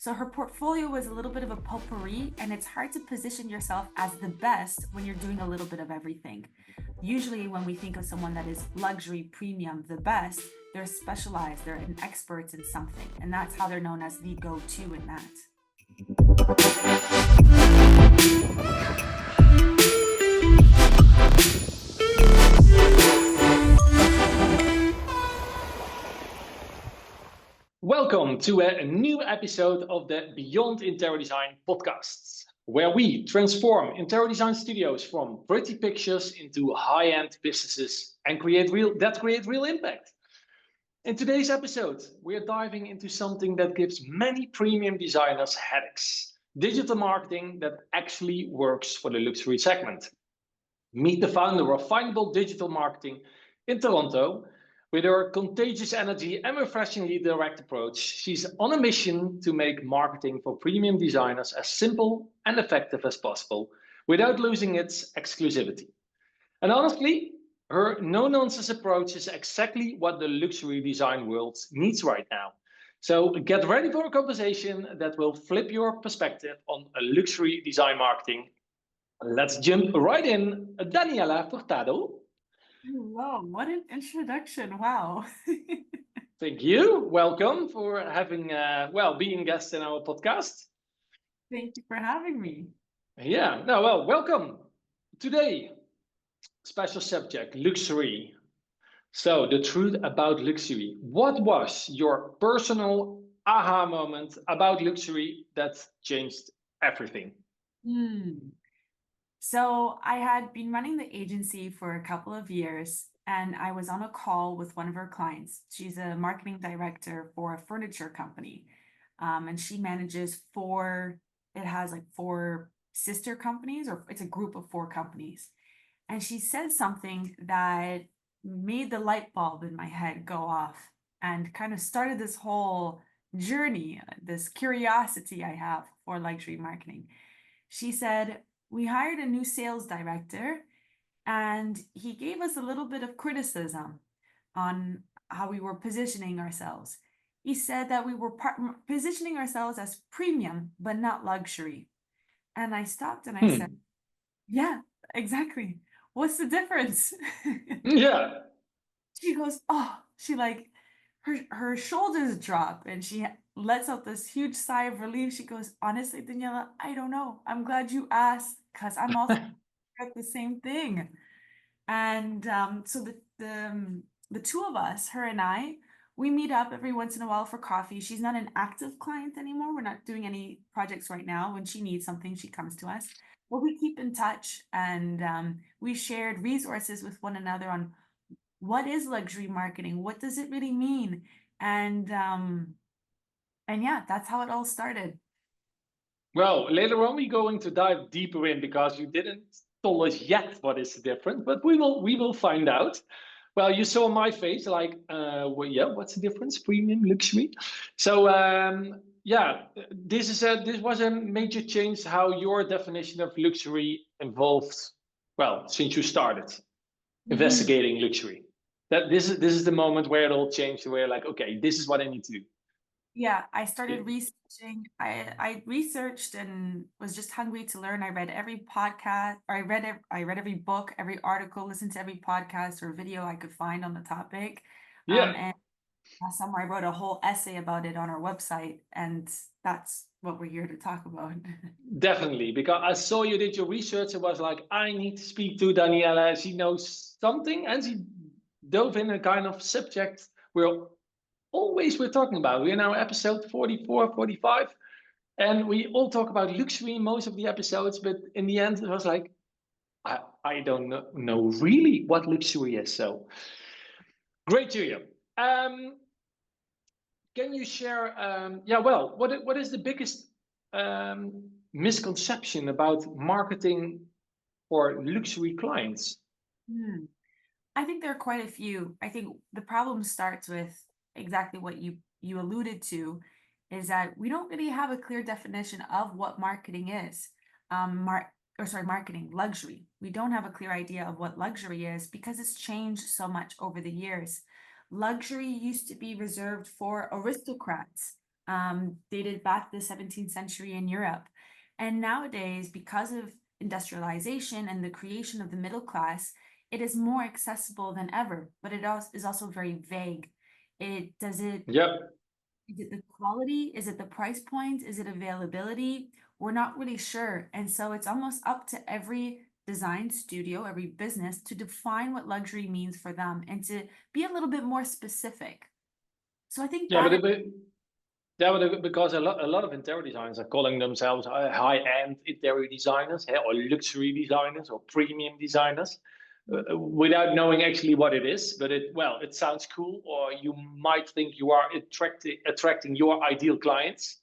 So her portfolio was a little bit of a potpourri, and it's hard to position yourself as the best when you're doing a little bit of everything. Usually, when we think of someone that is luxury, premium, the best, they're specialized, they're an expert in something, and that's how they're known as the go-to in that. Welcome to a new episode of the Beyond Interior Design podcasts, where we transform interior design studios from pretty pictures into high-end businesses and create real impact. In today's episode, we are diving into something that gives many premium designers headaches: digital marketing that actually works for the luxury segment. Meet the founder of Findable Digital Marketing in Toronto. With her contagious energy and refreshingly direct approach, she's on a mission to make marketing for premium designers as simple and effective as possible without losing its exclusivity. And honestly, her no-nonsense approach is exactly what the luxury design world needs right now. So get ready for a conversation that will flip your perspective on luxury design marketing. Let's jump right in. Daniela Furtado. Whoa, what an introduction. Wow. Thank you. Welcome for having, being guest in our podcast. Thank you for having me. Yeah, no, well, welcome. Today, special subject, luxury. So, the truth about luxury. What was your personal aha moment about luxury that changed everything? So I had been running the agency for a couple of years, and I was on a call with one of her clients. She's a marketing director for a furniture company. And she manages it has like four sister companies, or it's a group of four companies. And she said something that made the light bulb in my head go off and kind of started this whole journey, this curiosity I have for luxury marketing. She said, we hired a new sales director, and he gave us a little bit of criticism on how we were positioning ourselves. He said that we were positioning ourselves as premium, but not luxury. And I stopped and I said, yeah, exactly. What's the difference? Yeah. She goes, oh, her shoulders drop and she lets out this huge sigh of relief. She goes, honestly, Daniela, I don't know. I'm glad you asked, because I'm also at the same thing. And so the two of us, her and I, we meet up every once in a while for coffee. She's not an active client anymore. We're not doing any projects right now. When she needs something, she comes to us. But we keep in touch, and we shared resources with one another on what is luxury marketing, what does it really mean, and yeah, that's how it all started. Well, later on we're going to dive deeper in because you didn't tell us yet what is different, but we will find out. Well, you saw my face like, what's the difference? Premium, luxury. So this was a major change how your definition of luxury evolved. Well, since you started investigating luxury, that this is the moment where it all changed. Where you're like, okay, this is what I need to do. Yeah, I started researching. I researched and was just hungry to learn. I read every podcast, or I read every book, every article, listened to every podcast or video I could find on the topic. Yeah. And somewhere I wrote a whole essay about it on our website, and that's what we're here to talk about. Definitely, because I saw you did your research. It was like, I need to speak to Daniela. She knows something, and she dove in a kind of subject we're talking about. We're now episode 44, 45, and we all talk about luxury in most of the episodes, but in the end, it was like, I don't know really what luxury is. So great to you. Can you share, what is the biggest misconception about marketing for luxury clients? I think there are quite a few. I think the problem starts with exactly what you alluded to, is that we don't really have a clear definition of what marketing is. Marketing, luxury. We don't have a clear idea of what luxury is because it's changed so much over the years. Luxury used to be reserved for aristocrats. dated back to the 17th century in Europe. And nowadays, because of industrialization and the creation of the middle class, it is more accessible than ever, but it is also very vague. Yep. Is it the quality? Is it the price point? Is it availability? We're not really sure. And so it's almost up to every design studio, every business to define what luxury means for them and to be a little bit more specific. So I think Yeah, that is, because a lot of interior designers are calling themselves high-end interior designers, or luxury designers or premium designers, without knowing actually what it is. But it sounds cool, or you might think you are attracting your ideal clients.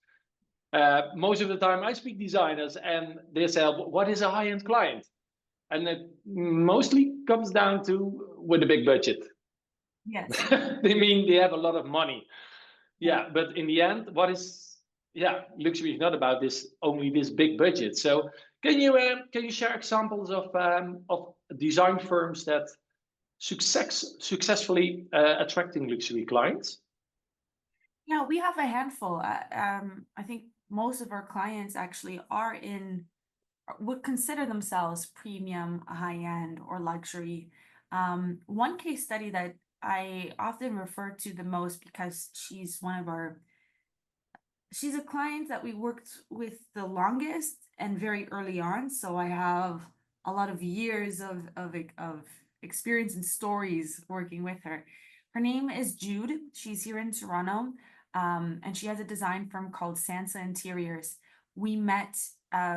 Most of the time, I speak designers, and they say, "What is a high-end client?" And it mostly comes down to with a big budget. yes. They mean they have a lot of money. Yeah. Yeah, but in the end, luxury is not about only this big budget. So can you share examples of design firms that successfully attracting luxury clients? Yeah, we have a handful. I think most of our clients actually would consider themselves premium, high end, or luxury. One case study that I often refer to the most because she's a client that we worked with the longest and very early on. So I have a lot of years of experience and stories working with her. Her name is Jude. She's here in Toronto, and she has a design firm called Sansa Interiors. We met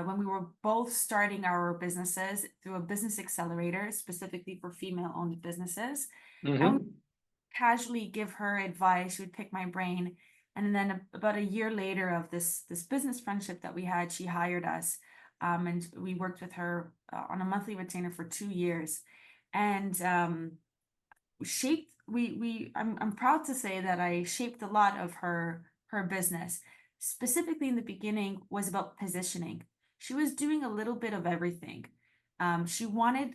when we were both starting our businesses through a business accelerator, specifically for female-owned businesses. And we Mm-hmm. casually give her advice. She would pick my brain. And then about a year later of this business friendship that we had, she hired us. And we worked with her on a monthly retainer for 2 years. And shaped I'm proud to say that I shaped a lot of her business. Specifically in the beginning was about positioning. She was doing a little bit of everything. She wanted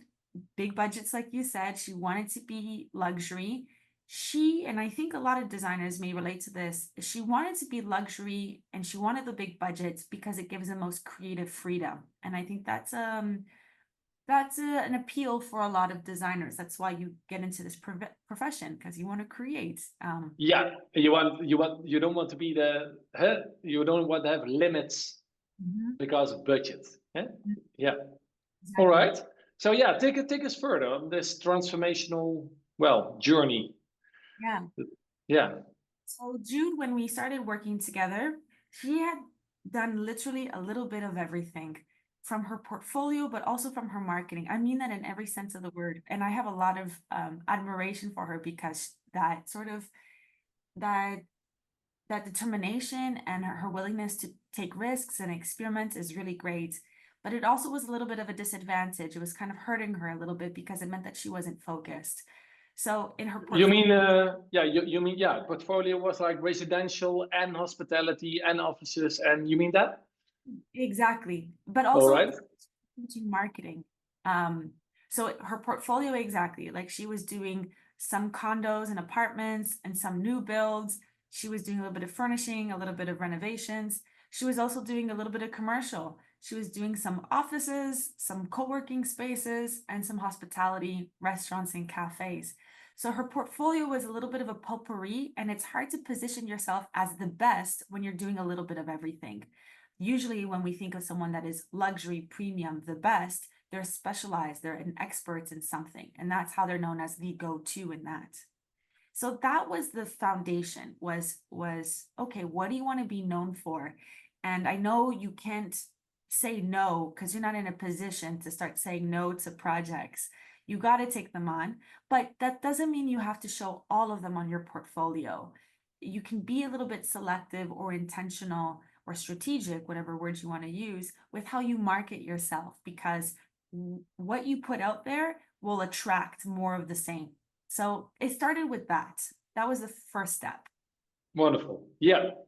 big budgets, like you said. She wanted to be luxury. And I think a lot of designers may relate to this, she wanted to be luxury and she wanted the big budgets because it gives the most creative freedom. And I think that's an appeal for a lot of designers. That's why you get into this profession, because you want to create. Yeah, you don't want to be you don't want to have limits Mhm. because of budget. Yeah. All Exactly. right. So yeah, take us further on this transformational journey. Yeah. Yeah. So Jude, when we started working together, she had done literally a little bit of everything from her portfolio, but also from her marketing. I mean that in every sense of the word. And I have a lot of admiration for her because that that determination and her willingness to take risks and experiment is really great. But it also was a little bit of a disadvantage. It was kind of hurting her a little bit because it meant that she wasn't focused. So in her You portfolio, mean you mean portfolio was like residential and hospitality and offices, and you mean that? exactly, but All also right. into marketing. Um, so her portfolio exactly, like she was doing some condos and apartments and some new builds. She was doing a little bit of furnishing, a little bit of renovations. She was also doing a little bit of commercial. She was doing some offices, some co-working spaces, and some hospitality, restaurants, and cafes. So her portfolio was a little bit of a potpourri, and it's hard to position yourself as the best when you're doing a little bit of everything. Usually, when we think of someone that is luxury, premium, the best, they're specialized, they're an expert in something, and that's how they're known as the go-to in that. So that was the foundation, was okay, what do you want to be known for? And I know you can't say no because you're not in a position to start saying no to projects. You got to take them on, but that doesn't mean you have to show all of them on your portfolio. You can be a little bit selective or intentional or strategic, whatever words you want to use, with how you market yourself, because what you put out there will attract more of the same. So it started with that. That was the first step. Wonderful. Yeah. Want me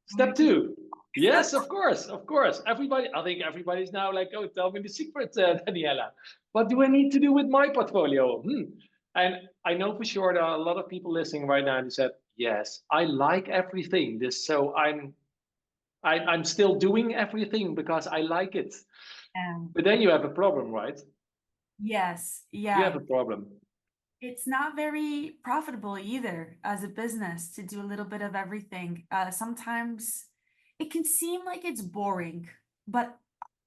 Step to keep two. step? Yes, of course, of course. I think everybody's now like, oh, tell me the secret, Daniela. What do I need to do with my portfolio? And I know for sure there are a lot of people listening right now who said, yes, I like everything. So I'm still doing everything because I like it. But then you have a problem, right? Yes, You have yeah. a problem. It's not very profitable either as a business to do a little bit of everything. Sometimes it can seem like it's boring, but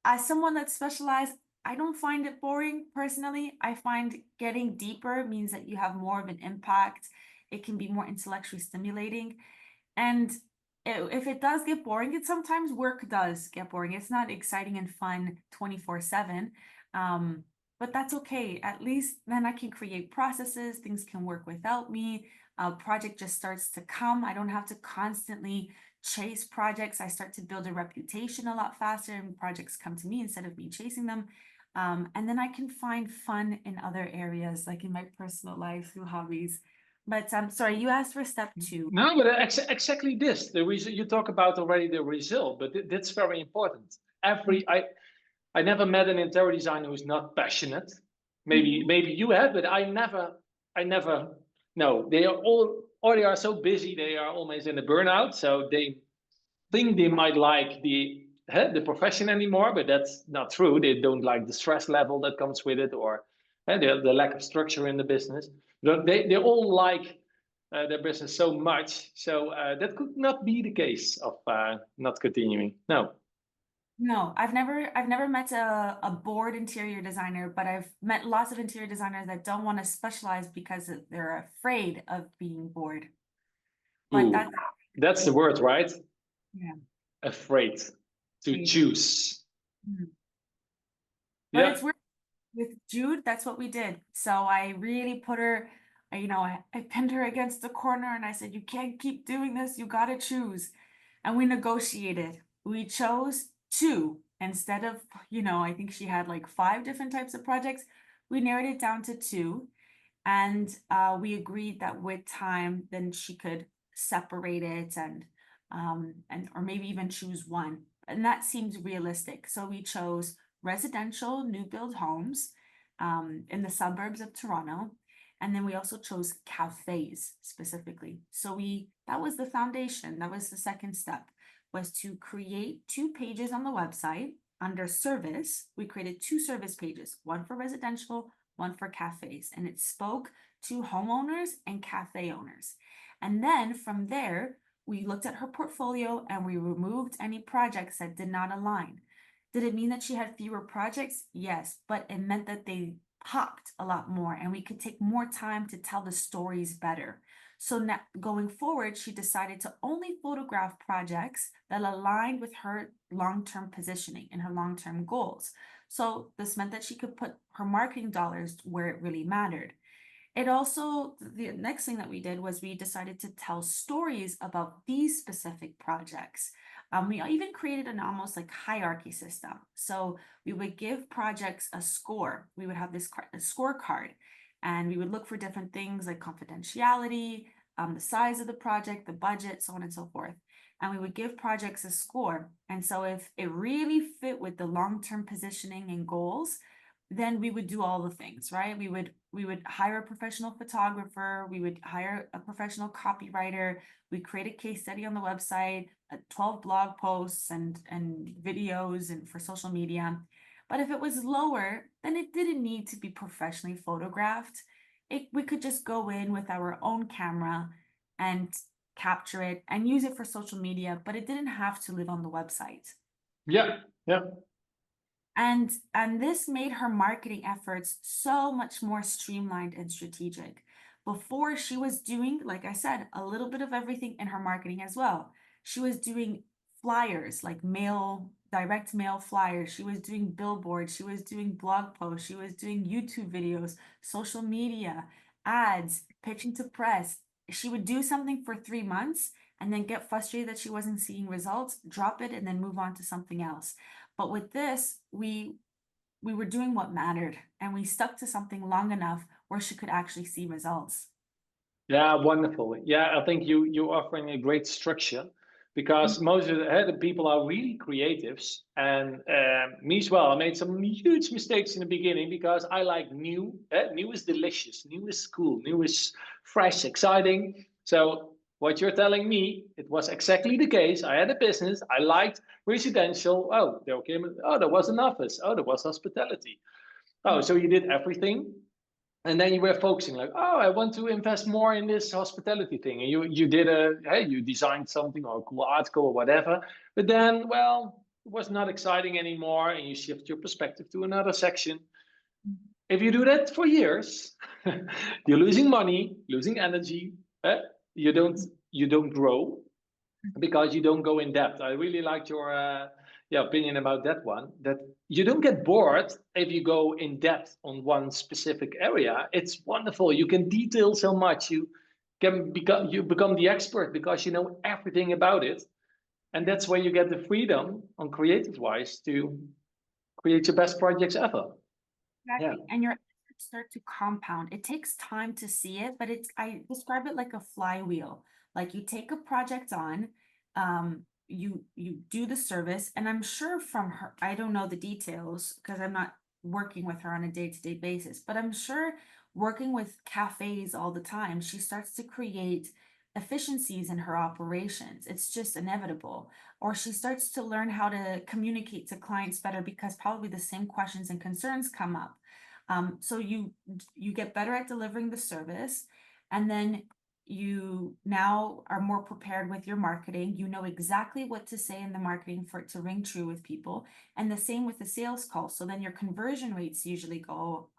as someone that's specialized, I don't find it boring personally. I find getting deeper means that you have more of an impact. It can be more intellectually stimulating. And if it does get boring, it sometimes work does get boring. It's not exciting and fun 24/7. But that's okay. At least then I can create processes, things can work without me. A project just starts to come. I don't have to constantly chase projects. I start to build a reputation a lot faster, and projects come to me instead of me chasing them. And then I can find fun in other areas, like in my personal life through hobbies. But sorry, you asked for step two. No, but exactly this. The reason you talk about already the result, but that's very important. I never met an interior designer who's not passionate. Mhm. Maybe you have, but I never. No, they are all, or they are so busy, they are almost in a burnout. So they think they might like the profession anymore, but that's not true. They don't like the stress level that comes with it, or the lack of structure in the business. They all like their business so much, so that could not be the case of not continuing. No. No, I've never met a bored interior designer, but I've met lots of interior designers that don't want to specialize because they're afraid of being bored. But Ooh, that's the word, right? yeah, Afraid to afraid. choose. Mhm. But Yeah. it's weird with Jude, that's what we did. So I really put her, I pinned her against the corner and I said, you can't keep doing this, you gotta choose. And we negotiated. We chose two instead of, I think she had like five different types of projects. We narrowed it down to two. And we agreed that with time, then she could separate it and or maybe even choose one. And that seems realistic. So we chose residential new build homes in the suburbs of Toronto. And then we also chose cafes specifically. So that was the foundation. That was the second step, was to create 2 pages on the website under service. We created 2 service pages, one for residential, one for cafes, and it spoke to homeowners and cafe owners. And then from there, we looked at her portfolio and we removed any projects that did not align. Did it mean that she had fewer projects? Yes, but it meant that they popped a lot more and we could take more time to tell the stories better. So now going forward, she decided to only photograph projects that aligned with her long-term positioning and her long-term goals. So this meant that she could put her marketing dollars where it really mattered. It also, the next thing that we did was we decided to tell stories about these specific projects. We even created an almost like hierarchy system. So we would give projects a score. We would have this a scorecard, and we would look for different things like confidentiality, the size of the project, the budget, so on and so forth. And we would give projects a score. And so if it really fit with the long-term positioning and goals, then we would do all the things, right? We would hire a professional photographer, we would hire a professional copywriter, we create a case study on the website, 12 blog posts and videos and for social media. But if it was lower, then it didn't need to be professionally photographed. We could just go in with our own camera and capture it and use it for social media, but it didn't have to live on the website. Yeah. Yeah. And this made her marketing efforts so much more streamlined and strategic. Before, she was doing, like I said, a little bit of everything in her marketing as well. She was doing flyers, like direct mail flyers. She was doing billboards. She was doing blog posts. She was doing YouTube videos, social media, ads, pitching to press. She would do something for 3 months and then get frustrated that she wasn't seeing results, drop it, and then move on to something else. But with this, we were doing what mattered and we stuck to something long enough where she could actually see results. Yeah, wonderful. Yeah, I think you're offering a great structure because most of the people are really creatives, and me as well. I made some huge mistakes in the beginning because I like new. New is delicious. New is cool. New is fresh, exciting. So what you're telling me, it was exactly the case. I had a business. I liked residential. Oh, there came. Oh, there was an office. Oh, there was hospitality. Oh, so you did everything, and then you were focusing like, oh, I want to invest more in this hospitality thing, and you did you designed something or a cool article or whatever, but then, well, it was not exciting anymore, and you shift your perspective to another section. If you do that for years, you're losing money, losing energy. You don't grow because you don't go in depth. I really liked your opinion about that one. That you don't get bored if you go in depth on one specific area. It's wonderful. You can detail so much. You become the expert because you know everything about it, and that's where you get the freedom on creative wise to create your best projects ever. Exactly. Yeah. And your efforts start to compound. It takes time to see it, but I describe it like a flywheel. Like you take a project on, you do the service, and I'm sure from her, I don't know the details because I'm not working with her on a day-to-day basis, but I'm sure working with cafes all the time, she starts to create efficiencies in her operations. It's just inevitable. Or she starts to learn how to communicate to clients better because probably the same questions and concerns come up. So you get better at delivering the service, and then you now are more prepared with your marketing. You know exactly what to say in the marketing for it to ring true with people, and the same with the sales call. So then your conversion rates usually go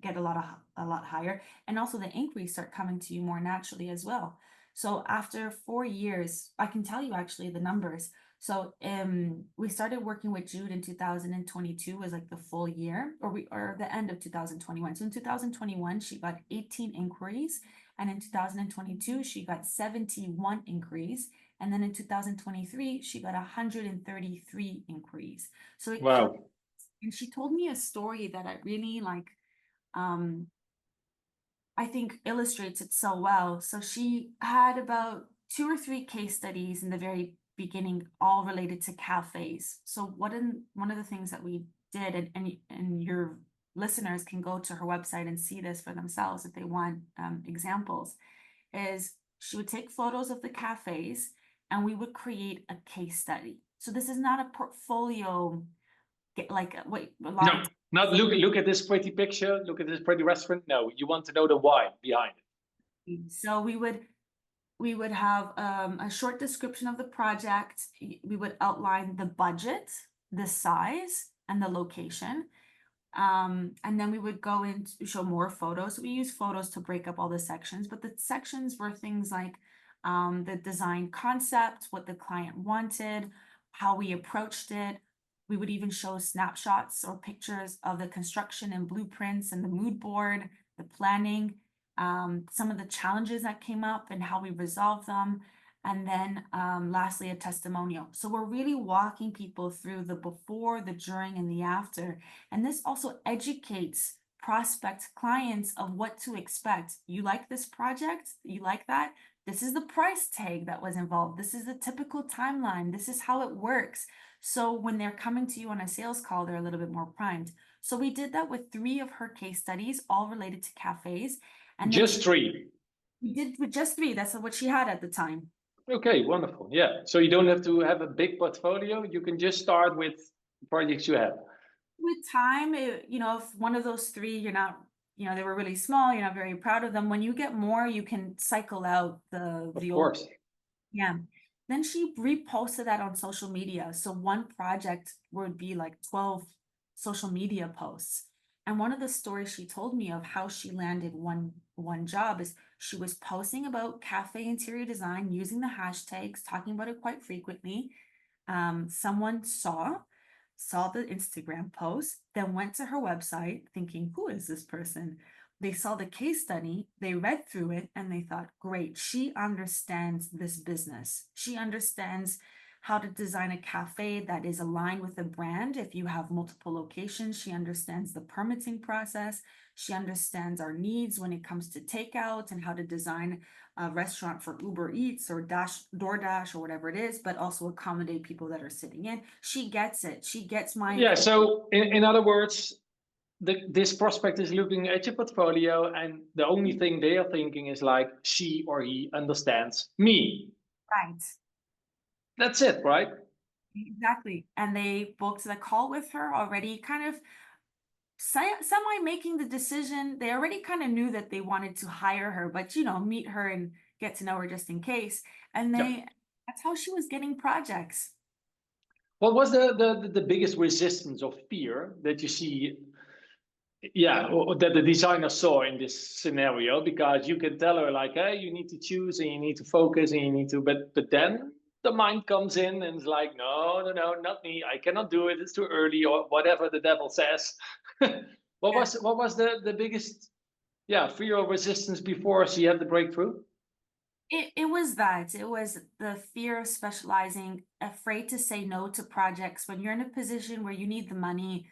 get a lot higher, and also the inquiries start coming to you more naturally as well. So after 4 years, I can tell you actually the numbers. So we started working with Jude in 2022 was like the full year, or the end of 2021. So in 2021, she got 18 inquiries, and in 2022, she got 71 inquiries, and then in 2023, she got 133 inquiries. So Wow. And she told me a story that I really like. I think illustrates it so well. So she had about 2 or 3 case studies in the very beginning, all related to cafes. So one of the things that we did, and your listeners can go to her website and see this for themselves if they want examples, is she would take photos of the cafes and we would create a case study. So this is not a portfolio, like what a lot No, of not look at this pretty picture, look at this pretty restaurant. No, you want to know the why behind it. So we would have a short description of the project. We would outline the budget, the size, and the location. And then we would go in to show more photos. We use photos to break up all the sections, but the sections were things like the design concept, what the client wanted, how we approached it. We would even show snapshots or pictures of the construction and blueprints and the mood board, the planning, some of the challenges that came up and how we resolved them. And then lastly, a testimonial. So we're really walking people through the before, the during, and the after. And this also educates prospect clients of what to expect. You like this project? You like that? This is the price tag that was involved. This is the typical timeline. This is how it works. So when they're coming to you on a sales call, they're a little bit more primed. So we did that with 3 of her case studies, all related to cafes. And just 3. We did with just 3. That's what she had at the time. Okay, wonderful. Yeah. So you don't have to have a big portfolio. You can just start with the projects you have. With time, if one of those 3, you're not, they were really small, you're not very proud of them. When you get more, you can cycle out the Of old. course. Yeah. Then she reposted that on social media. So one project would be like 12 social media posts. And one of the stories she told me of how she landed one job is she was posting about cafe interior design using the hashtags, talking about it quite frequently. Someone saw the Instagram post, then went to her website thinking, who is this person? They saw the case study, they read through it, and they thought, great, she understands this business. She understands how to design a cafe that is aligned with the brand. If you have multiple locations, she understands the permitting process. She understands our needs when it comes to takeout and how to design a restaurant for Uber Eats or DoorDash or whatever it is, but also accommodate people that are sitting in. She gets it. She gets my. Yeah. So in other words, this prospect is looking at your portfolio, and the only thing they are thinking is like, she or he understands me. Right. That's it, right? Exactly. And they booked the call with her already, kind of semi making the decision. They already kind of knew that they wanted to hire her, but meet her and get to know her just in case. And Yeah. that's how she was getting projects. What was the biggest resistance or fear that you see, yeah, or that the designer saw in this scenario? Because you can tell her like, hey, you need to choose and you need to focus and you need to, but then the mind comes in and it's like, no, no, no, not me. I cannot do it. It's too early, or whatever the devil says. Yeah. What was the biggest, yeah, fear or resistance before she had the breakthrough? It was that. It was the fear of specializing, afraid to say no to projects when you're in a position where you need the money,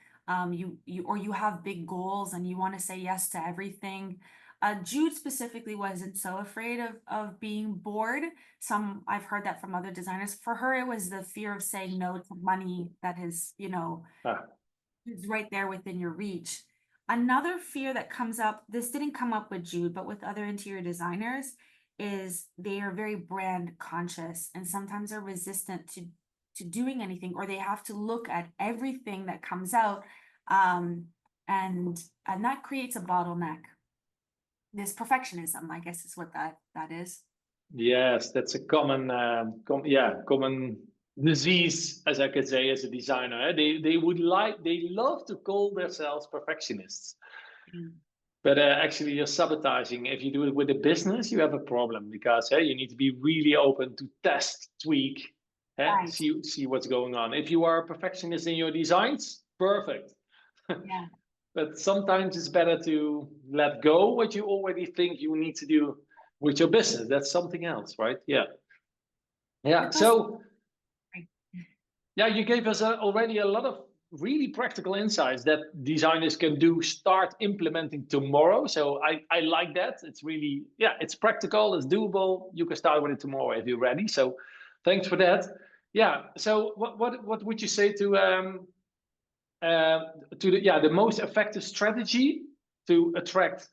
you have big goals and you want to say yes to everything. Jude specifically wasn't so afraid of being bored. I've heard that from other designers. For her, it was the fear of saying no to money that is, Ah, is right there within your reach. Another fear that comes up, this didn't come up with Jude, but with other interior designers, is they are very brand conscious and sometimes are resistant to doing anything, or they have to look at everything that comes out. Um, and that creates a bottleneck. This perfectionism, I guess, is what that is. yes, that's a common, common disease, as I could say, as a designer. They love to call themselves perfectionists, Mm. but actually you're sabotaging. If you do it with a business, you have a problem because you need to be really open to test, tweak, Right. see what's going on. If you are a perfectionist in your designs, perfect. Yeah. But sometimes it's better to let go what you already think you need to do with your business. That's something else, right? Yeah. Yeah. It's also So, yeah, you gave us already a lot of really practical insights that designers can do, start implementing tomorrow. So I like that. It's really, yeah, it's practical, it's doable. You can start with it tomorrow if you're ready. So thanks for that. Yeah. So what would you say uh, to the most effective strategy to attract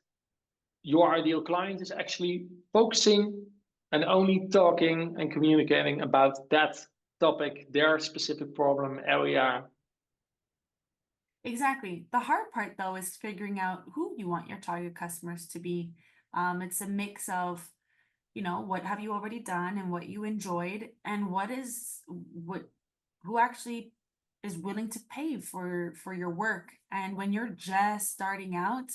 your ideal client is actually focusing and only talking and communicating about that topic, their specific problem area. Exactly. The hard part, though, is figuring out who you want your target customers to be. It's a mix of, what have you already done and what you enjoyed, and who actually is willing to pay for your work. And when you're just starting out,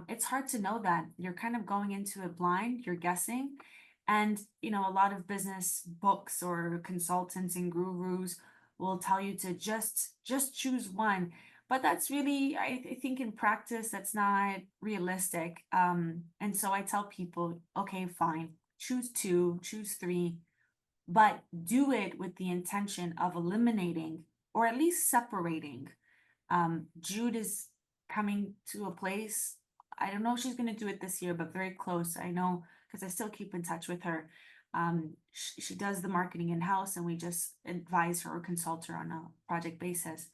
it's hard to know that. You're kind of going into it blind, you're guessing. And, a lot of business books or consultants and gurus will tell you to just choose one, but that's really, I think in practice, that's not realistic. And so I tell people, okay, fine, choose two, choose three, but do it with the intention of eliminating or at least separating. Jude is coming to a place. I don't know if she's going to do it this year, but very close. I know because I still keep in touch with her. She does the marketing in house, and we just advise her or consult her on a project basis.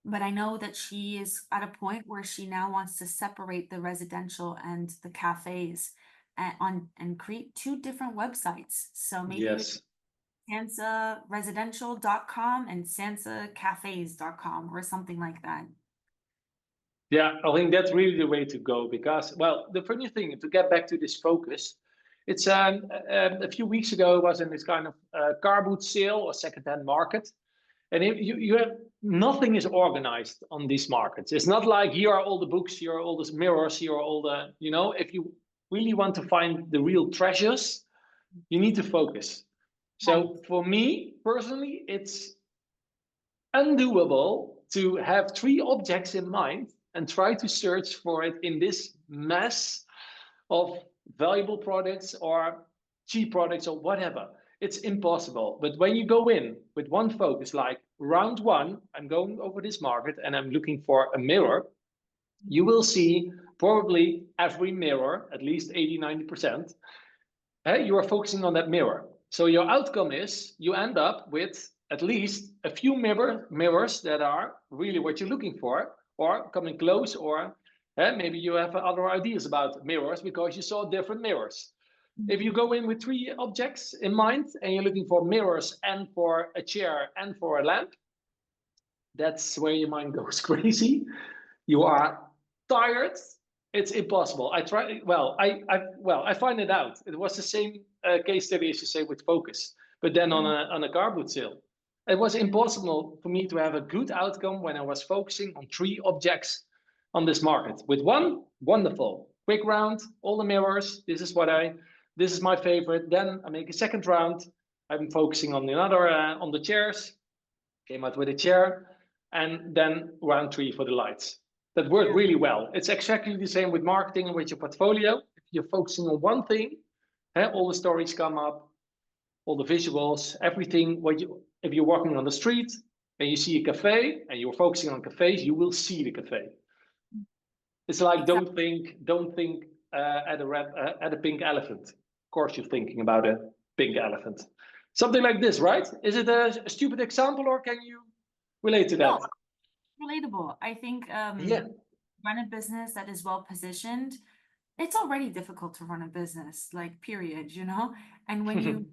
But I know that she is at a point where she now wants to separate the residential and the cafes and create two different websites. So maybe Yes. sansaresidential.com and sansacafes.com or something like that. Yeah, I think that's really the way to go because, well, the funny thing, to get back to this focus, it's a few weeks ago, I was in this kind of car boot sale or secondhand market. And if you have nothing is organized on these markets. It's not like here are all the books, here are all the mirrors, here are all the, if you really want to find the real treasures, you need to focus. Right. So for me personally, it's undoable to have three objects in mind and try to search for it in this mess of valuable products or cheap products or whatever. It's impossible. But when you go in with one focus, like round one, I'm going over this market and I'm looking for a mirror, you will see probably every mirror, at least 80, 90%. You are focusing on that mirror. So your outcome is you end up with at least a few mirrors that are really what you're looking for, or coming close, or maybe you have other ideas about mirrors because you saw different mirrors. If you go in with 3 objects in mind and you're looking for mirrors and for a chair and for a lamp, that's where your mind goes crazy. You are tired. It's impossible. I try. I find it out. It was the same case study as you say with focus, but then on a car boot sale, it was impossible for me to have a good outcome when I was focusing on 3 objects on this market. With one, wonderful, quick round, all the mirrors. This is my favorite. Then I make a second round. I'm focusing on another on the chairs. Came out with a chair, and then round 3 for the lights. That worked really well. It's exactly the same with marketing and with your portfolio. If you're focusing on one thing, all the stories come up, all the visuals, everything. If you're walking on the street and you see a cafe and you're focusing on cafes, you will see the cafe. It's like don't think at a pink elephant. Of course, you're thinking about a pink elephant. Something like this, right? Is it a stupid example, or can you relate to that? No, relatable. I think run a business that is well positioned. It's already difficult to run a business, like period, you know? And when you're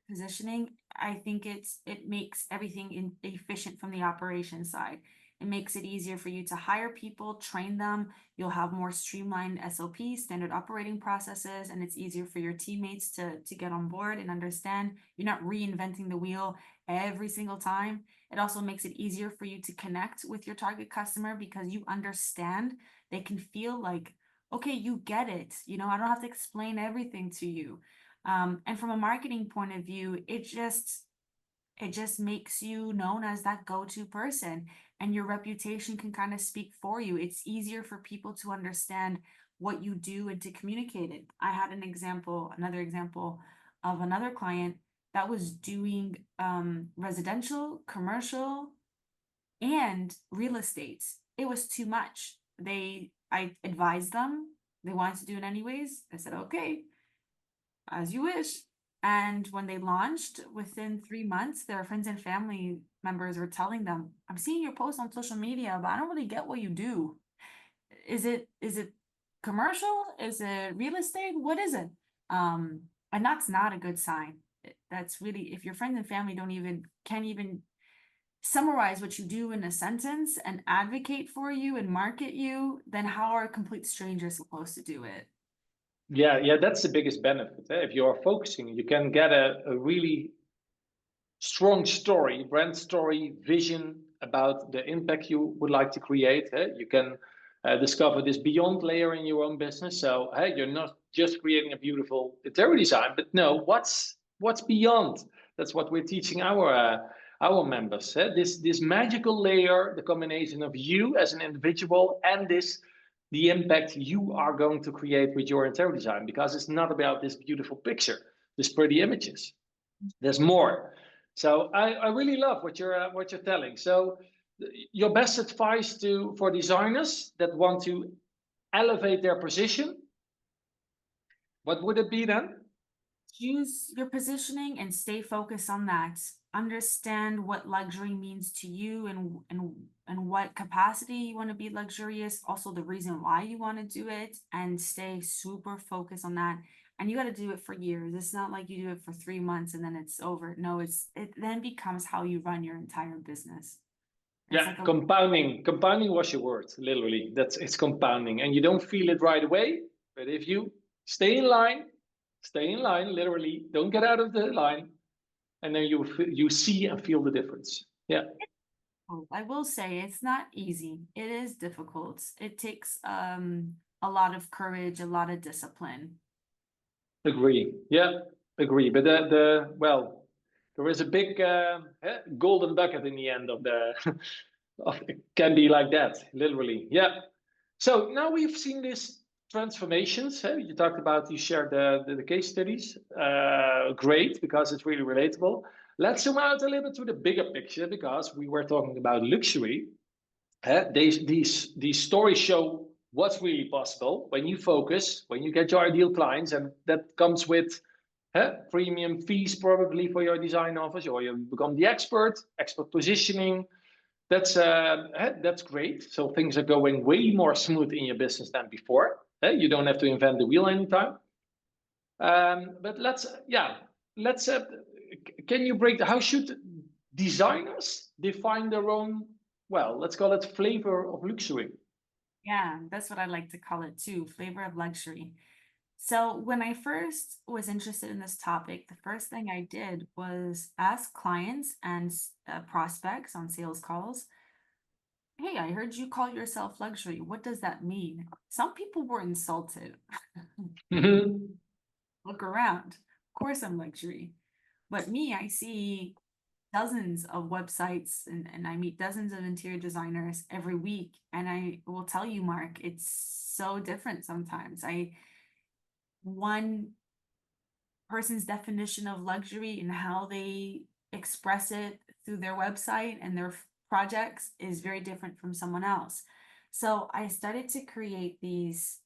positioning, I think it makes everything efficient from the operation side. It makes it easier for you to hire people, train them. You'll have more streamlined SOPs, standard operating processes, and it's easier for your teammates to get on board and understand. You're not reinventing the wheel every single time. It also makes it easier for you to connect with your target customer because you understand. They can feel like, okay, you get it. You know, I don't have to explain everything to you. And from a marketing point of view, it just makes you known as that go-to person, and your reputation can kind of speak for you. It's easier for people to understand what you do and to communicate it. I had another example of another client that was doing residential, commercial, and real estate. It was too much. I advised them. They wanted to do it anyways. I said, okay, as you wish. And when they launched, within 3 months, their friends and family members were telling them, I'm seeing your post on social media, but I don't really get what you do. Is it commercial? Is it real estate? What is it? And that's not a good sign. That's really, if your friends and family can't even summarize what you do in a sentence and advocate for you and market you, then how are complete strangers supposed to do it? Yeah, that's the biggest benefit. If you are focusing, you can get a really strong story, brand story, vision about the impact you would like to create. You can discover this beyond layer in your own business. So you're not just creating a beautiful interior design, but no, what's beyond? That's what we're teaching our members. This magical layer, the combination of you as an individual and the impact you are going to create with your interior design, because it's not about this beautiful picture, this pretty images. There's more. So I really love what you're telling. So your best advice for designers that want to elevate their position, what would it be then? Use your positioning and stay focused on that. Understand what luxury means to you and what capacity you want to be luxurious, also the reason why you want to do it, and stay super focused on that. And you got to do it for years. It's not like you do it for 3 months and then it's over. No, it then becomes how you run your entire business. It's Yeah, compounding was your word, literally. It's compounding, and you don't feel it right away. But if you stay in line, literally, don't get out of the line, and then you see and feel the difference. Yeah. I will say it's not easy. It is difficult. It takes a lot of courage, a lot of discipline. Agree. Yeah, agree. But well, there is a big golden bucket in the end of the. It can be like that, literally. Yeah. So now we've seen these transformations. You talked about, you shared the case studies. Great, because it's really relatable. Let's zoom out a little bit to the bigger picture, because we were talking about luxury. These stories show what's really possible when you focus, when you get your ideal clients, and that comes with premium fees probably for your design office, or you become the expert positioning, That's great. So things are going way more smooth in your business than before. You don't have to invent the wheel anytime. But let's. Can you break? How should designers define their own? Well, let's call it flavor of luxury. Yeah, that's what I like to call it too, flavor of luxury. So when I first was interested in this topic, the first thing I did was ask clients and prospects on sales calls, hey, I heard you call yourself luxury. What does that mean? Some people were insulted. Mhm. Look around. Of course I'm luxury. But me, I see dozens of websites and I meet dozens of interior designers every week. And I will tell you, Mark, it's so different sometimes. One person's definition of luxury and how they express it through their website and their projects is very different from someone else. So I started to create these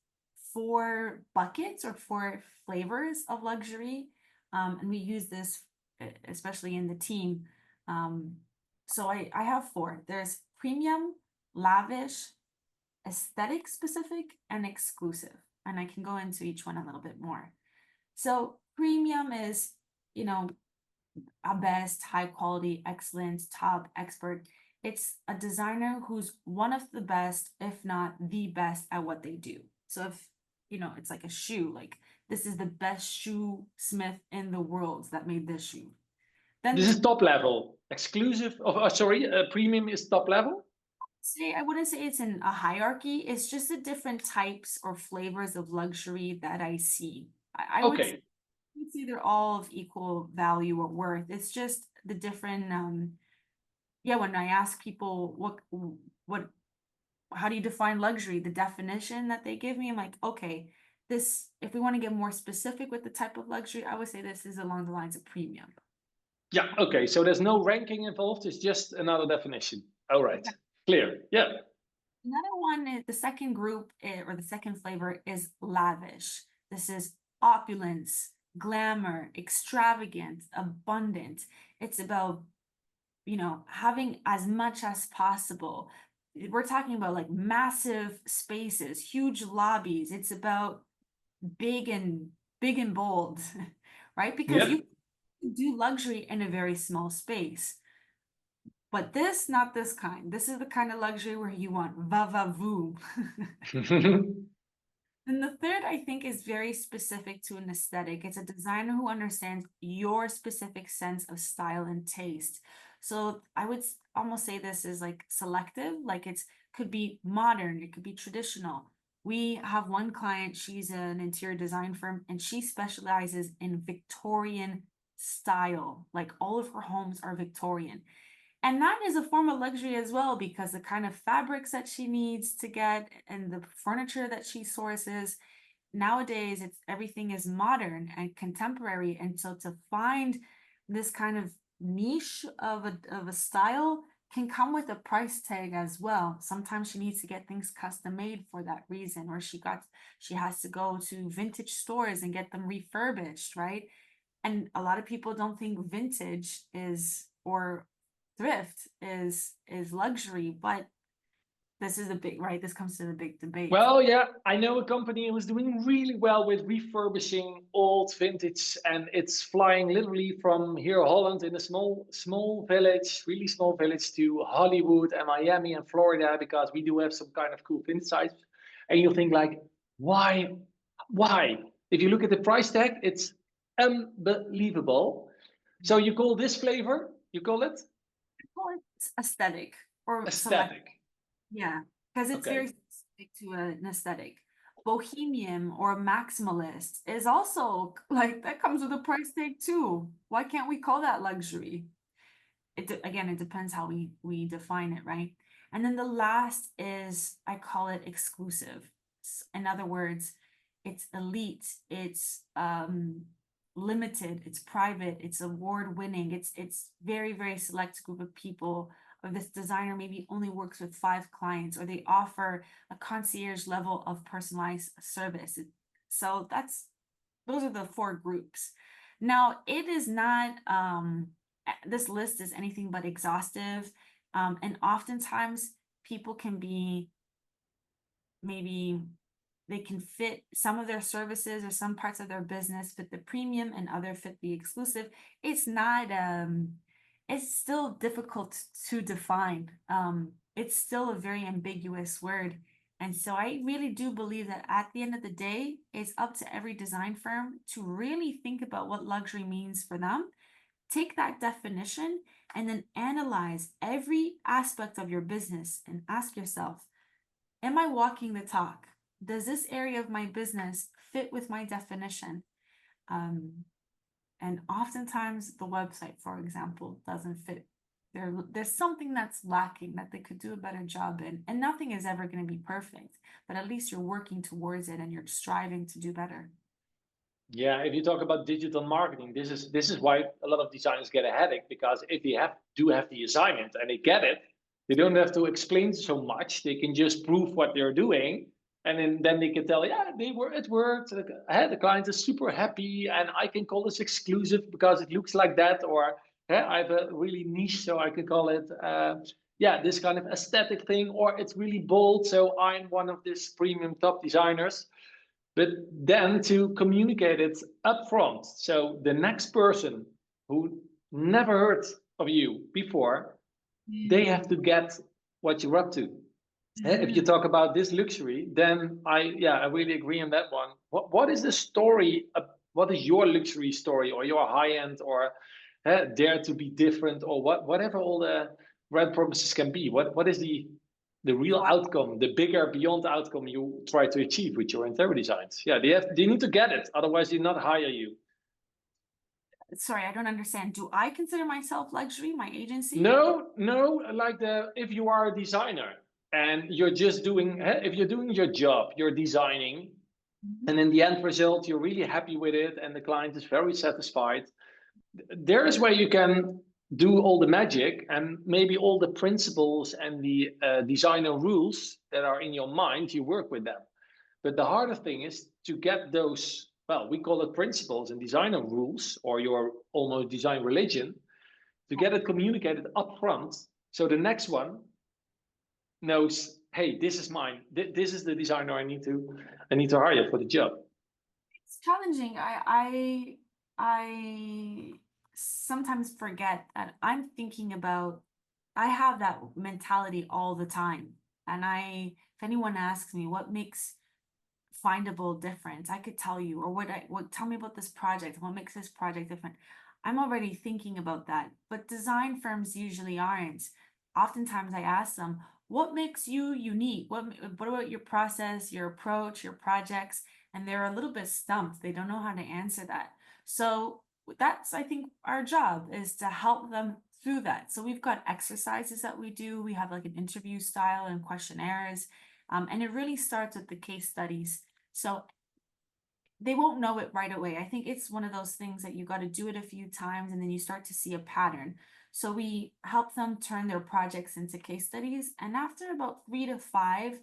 4 buckets or 4 flavors of luxury. And we use this especially in the team. So I have 4. There's premium, lavish, aesthetic specific, and exclusive. And I can go into each one a little bit more. So premium is, you know, a best, high quality, excellent, top expert. It's a designer who's one of the best, if not the best at what they do. So if, it's like a shoe, like this is the best shoe smith in the world that made this shoe. Then This the is top level. Exclusive of, sorry, premium is top level. I wouldn't say it's in a hierarchy. It's just the different types or flavors of luxury that I see. I would Okay. say they're all of equal value or worth. It's just the different yeah, when I ask people what how do you define luxury, the definition that they give me, I'm like, okay, this, if we want to get more specific with the type of luxury, I would say this is along the lines of premium. Yeah. Okay. So there's no ranking involved. It's just another definition. All right. Clear. Yeah. Another one is the second group or the second flavor is lavish. This is opulence, glamour, extravagant, abundant. It's about, having as much as possible. We're talking about like massive spaces, huge lobbies. It's about big and bold, right? Because Yeah. you do luxury in a very small space. But this, not this kind. This is the kind of luxury where you want va-va-voom. And the third, I think, is very specific to an aesthetic. It's a designer who understands your specific sense of style and taste. So I would almost say this is like selective, like it's could be modern, it could be traditional. We have one client, she's an interior design firm, and she specializes in Victorian style. Like all of her homes are Victorian. And that is a form of luxury as well, because the kind of fabrics that she needs to get and the furniture that she sources nowadays, it's everything is modern and contemporary. And so to find this kind of niche of a style can come with a price tag as well. Sometimes she needs to get things custom made for that reason, or she has to go to vintage stores and get them refurbished, right? And a lot of people don't think vintage is or thrift is luxury, but this is a big, right, this comes to the big debate. Well, yeah, I know a company who's doing really well with refurbishing old vintage, and it's flying literally from here, Holland, in a small village, really small village, to Hollywood and Miami and Florida, because we do have some kind of cool vintage sites. And you think like, why? Why? If you look at the price tag, it's unbelievable. So you call this flavor, you call it Well, it's aesthetic or select, aesthetic. yeah, because it's very Okay. specific to an aesthetic. Bohemian or maximalist is also like that comes with a price tag too. Why can't we call that luxury? Again, it depends how we define it, right? And then the last is, I call it exclusive. In other words, it's elite, it's limited, it's private, it's award winning, it's very, very select group of people. Or this designer maybe only works with 5 clients, or they offer a concierge level of personalized service. So those are the 4 groups. Now, it is not this list is anything but exhaustive. And oftentimes people can be, maybe they can fit some of their services or some parts of their business fit the premium and other fit the exclusive. It's not, it's still difficult to define. It's still a very ambiguous word. And so I really do believe that at the end of the day, it's up to every design firm to really think about what luxury means for them. Take that definition and then analyze every aspect of your business and ask yourself, am I walking the talk? Does this area of my business fit with my definition? And oftentimes the website, for example, doesn't fit. There's something that's lacking that they could do a better job in. And nothing is ever going to be perfect, but at least you're working towards it and you're striving to do better. Yeah, if you talk about digital marketing, this is why a lot of designers get a headache, because if they do have the assignment and they get it, they don't have to explain so much. They can just prove what they're doing, and then they can tell, yeah, it worked. The client is super happy, and I can call this exclusive because it looks like that, or I have a really niche, so I can call it this kind of aesthetic thing, or it's really bold, so I'm one of these premium top designers. But then to communicate it upfront, so the next person who never heard of you before, they have to get what you're up to. If you talk about this luxury, then I really agree on that one. What is the story? What is your luxury story, or your high end, or dare to be different, or whatever all the brand promises can be? What is the real outcome, the bigger beyond outcome you try to achieve with your interior designs? Yeah, they need to get it, otherwise they not hire you. Sorry, I don't understand. Do I consider myself luxury, my agency? No, like if you are a designer and you're just doing, if you're doing your job, you're designing, and in the end result you're really happy with it and the client is very satisfied, there is where you can do all the magic, and maybe all the principles and the designer rules that are in your mind, you work with them. But the harder thing is to get those, well, we call it principles and designer rules, or your almost design religion, to get it communicated upfront, so the next one knows, hey, this is mine. This is the designer I need to hire for the job. It's challenging. I sometimes forget that I'm thinking about, I have that mentality all the time. And if anyone asks me what makes findable different, I could tell you, or tell me about this project, what makes this project different. I'm already thinking about that, but design firms usually aren't. Oftentimes I ask them, what makes you unique? What about your process, your approach, your projects? And they're a little bit stumped. They don't know how to answer that. So that's, I think, our job is to help them through that. So we've got exercises that we do. We have like an interview style and questionnaires. And it really starts with the case studies. So they won't know it right away. I think it's one of those things that you got to do it a few times and then you start to see a pattern. So we help them turn their projects into case studies. And after about 3 to 5,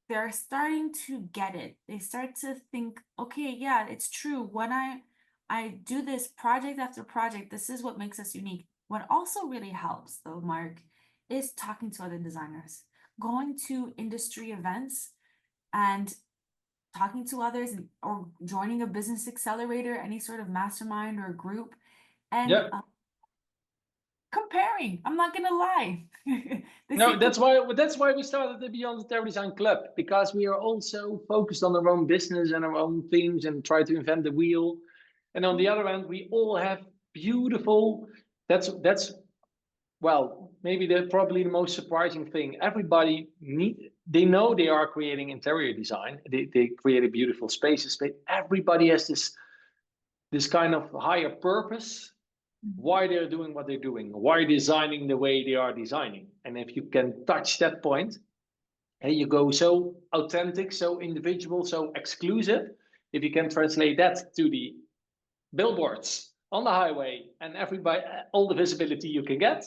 they're starting to get it. They start to think, okay, yeah, it's true. When I do this project after project, this is what makes us unique. What also really helps though, Mark, is talking to other designers, going to industry events and talking to others, or joining a business accelerator, any sort of mastermind or group, and comparing. I'm not gonna lie. No, that's why we started the Beyond Interior Design Club, because we are also focused on our own business and our own themes and try to invent the wheel. And on the other end, we all have beautiful. That's well, maybe probably the most surprising thing. Everybody they know they are creating interior design. They create a beautiful spaces, but everybody has this kind of higher purpose, why they're doing what they're doing, why designing the way they are designing. And if you can touch that point, and you go so authentic, so individual, so exclusive, if you can translate that to the billboards on the highway and everybody, all the visibility you can get,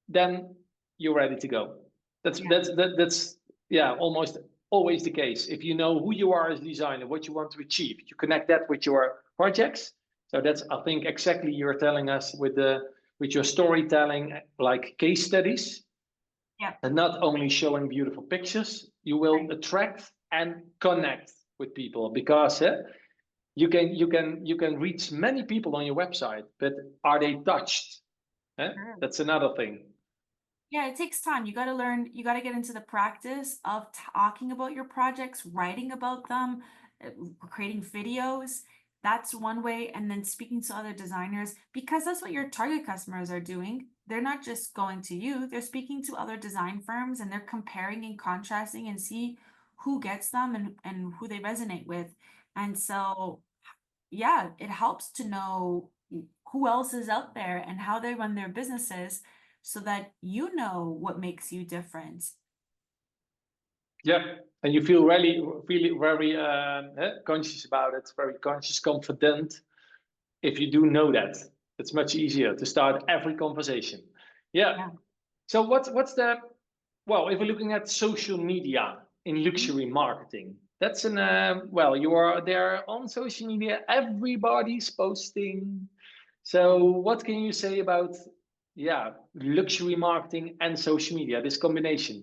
then you're ready to go. That's almost always the case. If you know who you are as a designer, what you want to achieve, you connect that with your projects. So that's, I think, exactly you're telling us with your storytelling, like case studies. Yeah. And not only showing beautiful pictures, you will Right. attract and connect with people because you can reach many people on your website, but are they touched? Sure. That's another thing. Yeah, it takes time. You got to learn, you got to get into the practice of talking about your projects, writing about them, creating videos. That's one way. And then speaking to other designers, because that's what your target customers are doing. They're not just going to you, they're speaking to other design firms and they're comparing and contrasting and see who gets them and who they resonate with. And so, yeah, it helps to know who else is out there and how they run their businesses so that you know what makes you different. Yeah, and you feel really very conscious about it, very conscious, confident. If you do know that, it's much easier to start every conversation. Yeah. Yeah. So what's the well, if we're looking at social media in Mhm. luxury marketing, that's an well, you are there on social media, everybody's posting. So what can you say about luxury marketing and social media, this combination?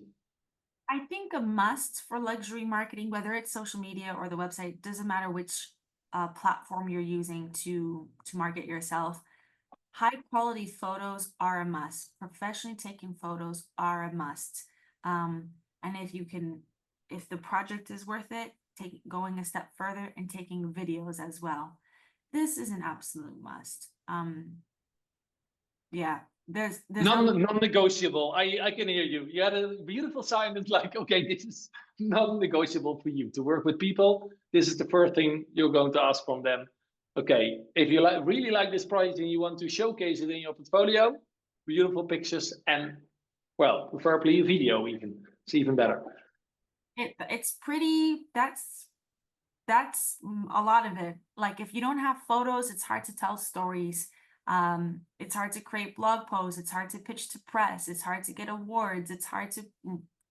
I think a must for luxury marketing, whether it's social media or the website, doesn't matter which platform you're using to market yourself. High quality photos are a must. Professionally taken photos are a must. And if the project is worth it, going a step further and taking videos as well. This is an absolute must. Yeah, there's no Non-negotiable. I can hear you. You had a beautiful sign that's like, okay, this is non-negotiable for you to work with people. This is the first thing you're going to ask from them. Okay, if you really like this project and you want to showcase it in your portfolio, beautiful pictures and well, preferably a video even. It's even better. it's pretty that's a lot of it. Like if you don't have photos, it's hard to tell stories. It's hard to create blog posts. It's hard to pitch to press. It's hard to get awards. It's hard to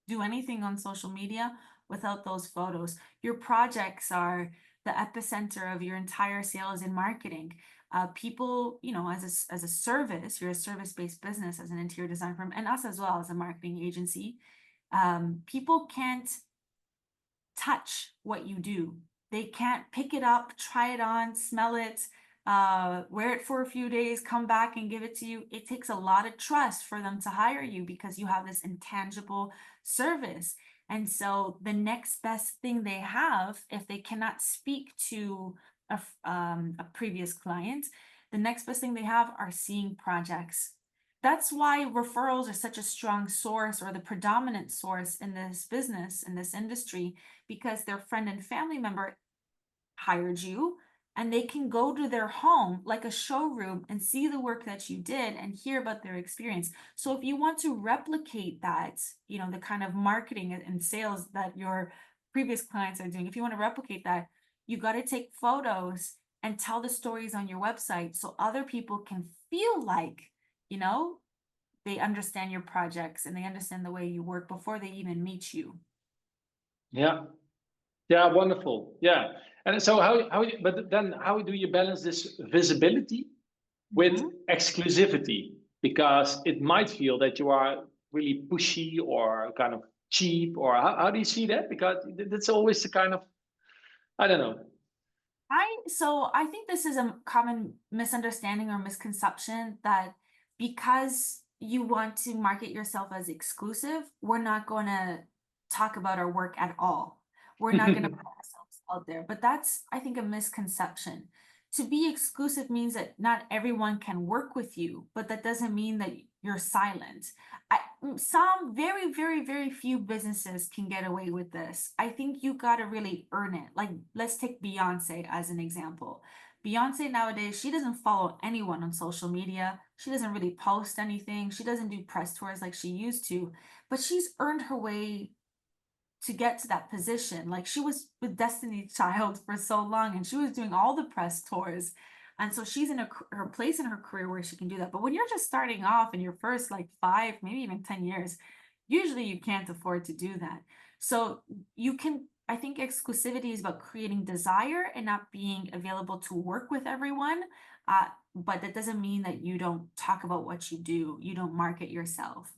do anything on social media without those photos. Your projects are the epicenter of your entire sales and marketing. People, as a service, you're a service-based business as an interior design firm, and us as well as a marketing agency. People can't touch what you do. They can't pick it up, try it on, smell it, wear it for a few days, come back and give it to you. It takes a lot of trust for them to hire you because you have this intangible service. And so the next best thing they have, if they cannot speak to a previous client, the next best thing they have are seeing projects. That's why referrals are such a strong source or the predominant source in this business, in this industry, because their friend and family member hired you and they can go to their home like a showroom and see the work that you did and hear about their experience. So if you want to replicate that, the kind of marketing and sales that your previous clients are doing, if you want to replicate that, you got to take photos and tell the stories on your website so other people can feel like, you know, they understand your projects and they understand the way you work before they even meet you. Yeah. Yeah, wonderful. Yeah. And so but then how do you balance this visibility with Mhm. exclusivity? Because it might feel that you are really pushy or kind of cheap, or how do you see that? Because that's always the kind of, I don't know. I think this is a common misunderstanding or misconception that because you want to market yourself as exclusive, we're not going to talk about our work at all. We're not going to put ourselves out there. But that's, I think, a misconception. To be exclusive means that not everyone can work with you, but that doesn't mean that you're silent. Some very, very, very few businesses can get away with this. I think you got to really earn it. Like, let's take Beyonce as an example. Beyonce nowadays, she doesn't follow anyone on social media. She doesn't really post anything. She doesn't do press tours like she used to, but she's earned her way to get to that position. Like she was with Destiny's Child for so long and she was doing all the press tours. And so she's in her place in her career where she can do that. But when you're just starting off in your first like 5, maybe even 10 years, usually you can't afford to do that. So I think exclusivity is about creating desire and not being available to work with everyone. But that doesn't mean that you don't talk about what you do, you don't market yourself.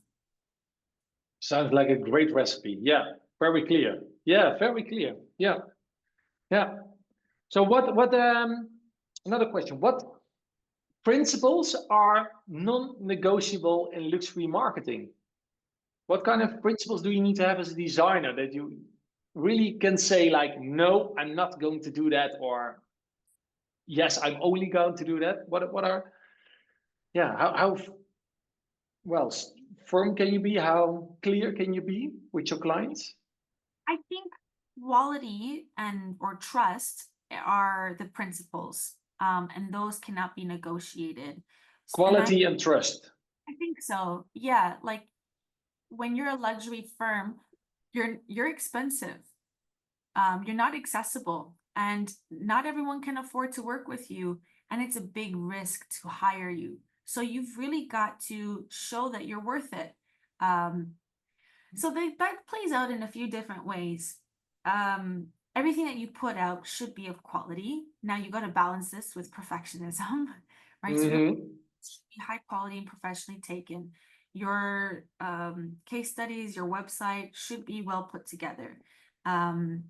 Sounds like a great recipe. Yeah, very clear. Yeah, very clear. Yeah, yeah. So what another question. What principles are non-negotiable in luxury marketing? What kind of principles do you need to have as a designer that you really can say like, no, I'm not going to do that, or yes, I'm only going to do that? What are, yeah, how well firm can you be? How clear can you be with your clients? I think quality and or trust are the principles, and those cannot be negotiated. And Quality and trust. I think so. Yeah, like when you're a luxury firm, you're expensive. You're not accessible, and not everyone can afford to work with you, and it's a big risk to hire you. So you've really got to show that you're worth it. Um, so that plays out in a few different ways. Everything that you put out should be of quality. Now you got to balance this with perfectionism, right? So your Mm-hmm. should be high quality and professionally taken. Your case studies, your website should be well put together. Um,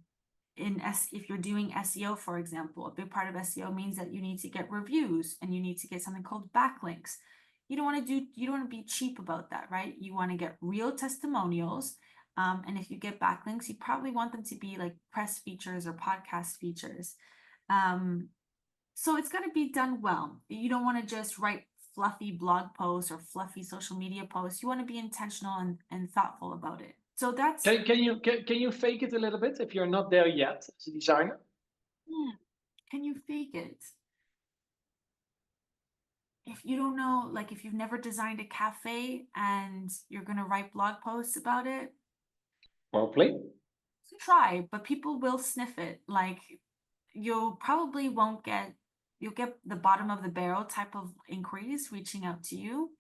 if you're doing SEO, for example, a big part of SEO means that you need to get reviews and you need to get something called backlinks. You don't want to be cheap about that, right? You want to get real testimonials. And if you get backlinks, you probably want them to be like press features or podcast features. Um, so it's got to be done well. You don't want to just write fluffy blog posts or fluffy social media posts. You want to be intentional and thoughtful about it. So that's, Can you fake it a little bit if you're not there yet as a designer? can you fake it? If you don't know, like if you've never designed a cafe and you're going to write blog posts about it, Probably. try, but people will sniff it. Like you'll probably won't get, you'll get the bottom of the barrel type of inquiries reaching out to you.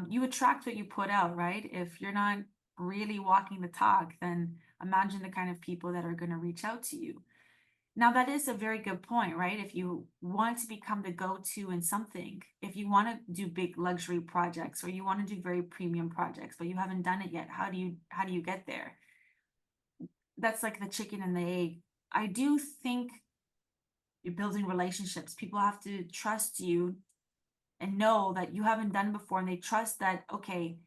You attract what you put out, right? If you're not really walking the talk, then imagine the kind of people that are going to reach out to you. Now, that is a very good point, right? If you want to become the go-to in something, if you want to do big luxury projects or you want to do very premium projects, but you haven't done it yet, how do you get there? That's like the chicken and the egg. I do think you're building relationships. People have to trust you and know that you haven't done before, and they trust that, okay,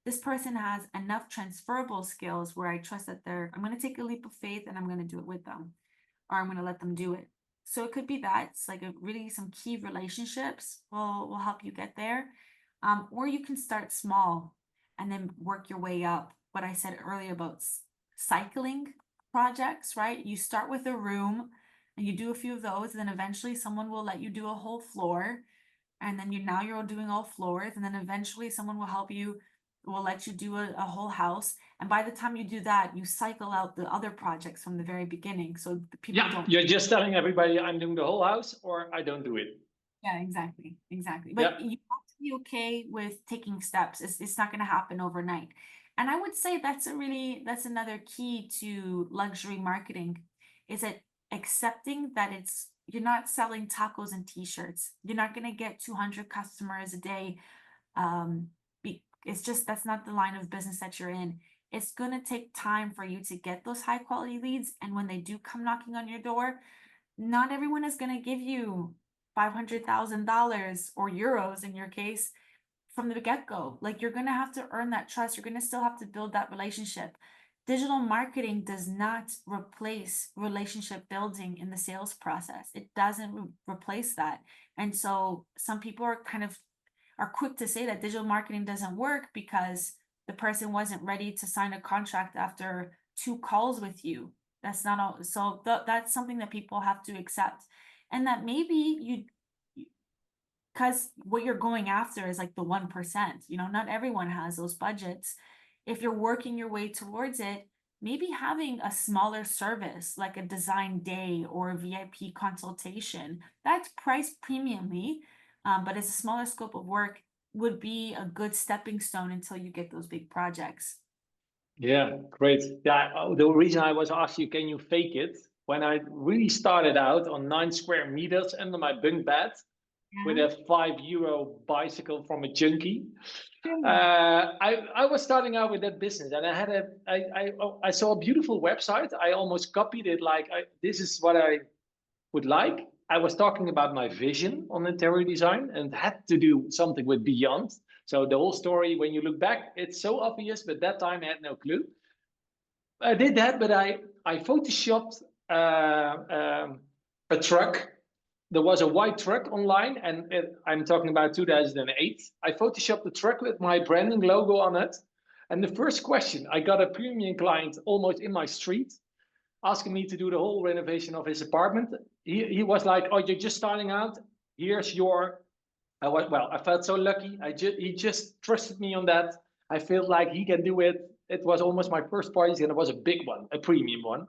this person has enough transferable skills where I trust that I'm going to take a leap of faith and I'm going to do it with them, or I'm going to let them do it. So it could be that it's like really some key relationships will help you get there. Or you can start small and then work your way up. What I said earlier about cycling projects, right? You start with a room and you do a few of those, and then eventually someone will let you do a whole floor. And then you're doing all floors, and then eventually someone will let you do a whole house. And by the time you do that, you cycle out the other projects from the very beginning. So the people Yeah, don't. you're just telling everybody I'm doing the whole house or I don't do it. Yeah, exactly. Exactly. But Yeah. you have to be okay with taking steps. It's not going to happen overnight. And I would say that's another key to luxury marketing, is that accepting that you're not selling tacos and t-shirts. You're not going to get 200 customers a day. Um, it's just, that's not the line of business that you're in. It's going to take time for you to get those high quality leads. And when they do come knocking on your door, not everyone is going to give you $500,000 or euros in your case from the get-go. Like you're going to have to earn that trust. You're going to still have to build that relationship. Digital marketing does not replace relationship building in the sales process. It doesn't replace that. And so some people are quick to say that digital marketing doesn't work because the person wasn't ready to sign a contract after 2 calls with you. That's not all. So that's something that people have to accept, and that maybe because what you're going after is like the 1%. Not everyone has those budgets. If you're working your way towards it, maybe having a smaller service like a design day or a VIP consultation that's priced premiumly, but it's a smaller scope of work, would be a good stepping stone until you get those big projects. Yeah, great. Yeah, the reason I was asking you, can you fake it? When I really started out on 9 square meters under my bunk bed, with Yeah. a €5 bicycle from a junkie. Sure. I was starting out with that business, and I saw a beautiful website. I almost copied it, like this is what I would like. I was talking about my vision on interior design and had to do something with beyond. So the whole story, when you look back, it's so obvious, but that time I had no clue. I did that, but I photoshopped a truck. There was a white truck online, and I'm talking about 2008. I photoshopped the truck with my branding logo on it. And the first question, I got a premium client almost in my street asking me to do the whole renovation of his apartment. He was like, "Oh, you're just starting out. Here's your." I felt so lucky. He just trusted me on that. I felt like he can do it. It was almost my first party, and it was a big one, a premium one.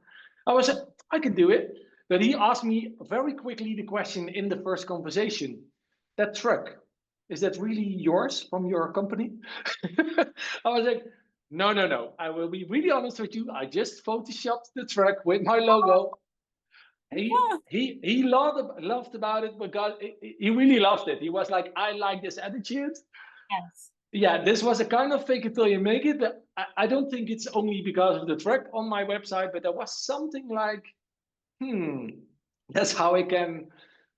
I can do it. But he asked me very quickly the question in the first conversation: "That truck, is that really yours from your company?" I was like, "No, no, no. I will be really honest with you. I just photoshopped the truck with my logo." He loved about it, but God, he really loved it. He was like, "I like this attitude." Yes. Yeah, this was a kind of fake it till you make it. But I don't think it's only because of the truck on my website, but there was something like, that's how I can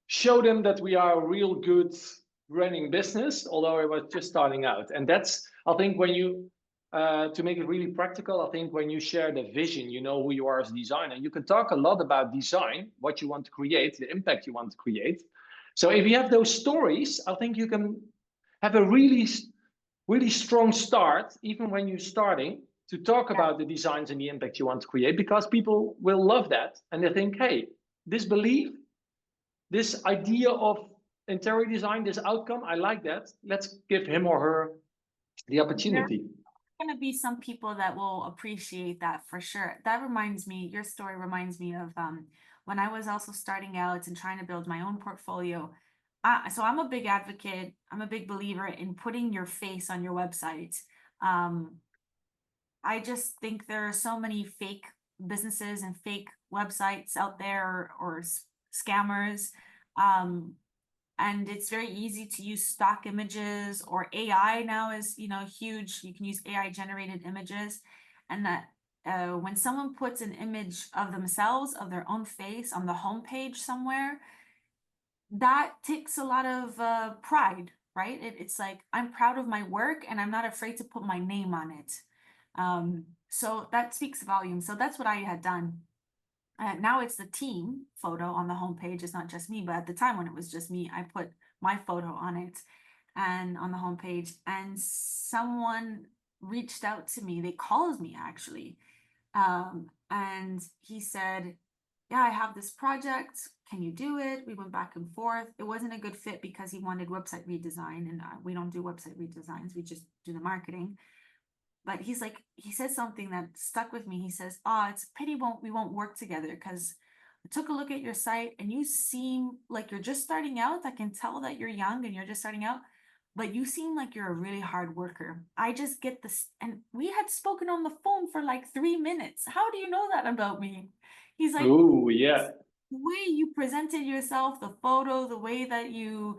show them that we are a real good running business, although I was just starting out. And that's, I think, when you, to make it really practical, I think when you share the vision, you know who you are as a designer. You can talk a lot about design, what you want to create, the impact you want to create. So if you have those stories, I think you can have a really strong start, even when you're starting, to talk about the designs and the impact you want to create, because people will love that. And they think, hey, this belief, this idea of interior design, this outcome, I like that. Let's give him or her the There are opportunity. going to be some people that will appreciate that for sure. That reminds me, your story reminds me of when I was also starting out and trying to build my own portfolio. So I'm a big advocate. I'm a big believer in putting your face on your website. Um, I just think there are so many fake businesses and fake websites out there or scammers. Um, and it's very easy to use stock images, or AI now is, huge. You can use AI generated images, and that when someone puts an image of themselves, of their own face on the homepage somewhere, that takes a lot of pride, right? It's like, I'm proud of my work and I'm not afraid to put my name on it. So that speaks volumes. So that's what I had done. Now it's the team photo on the homepage. It's not just me, but at the time when it was just me, I put my photo on it and on the homepage. And someone reached out to me. They called me actually, and he said, "Yeah, I have this project. Can you do it?" We went back and forth. It wasn't a good fit because he wanted website redesign, and we don't do website redesigns. We just do the marketing. But he's like, he said something that stuck with me. He says, "Oh, it's a pity we won't work together because I took a look at your site and you seem like you're just starting out. I can tell that you're young and you're just starting out, but you seem like you're a really hard worker. I just get this." And we had spoken on the phone for like 3 minutes. "How do you know that about me?" He's like, Oh, yeah. "The way you presented yourself, the photo, the way that you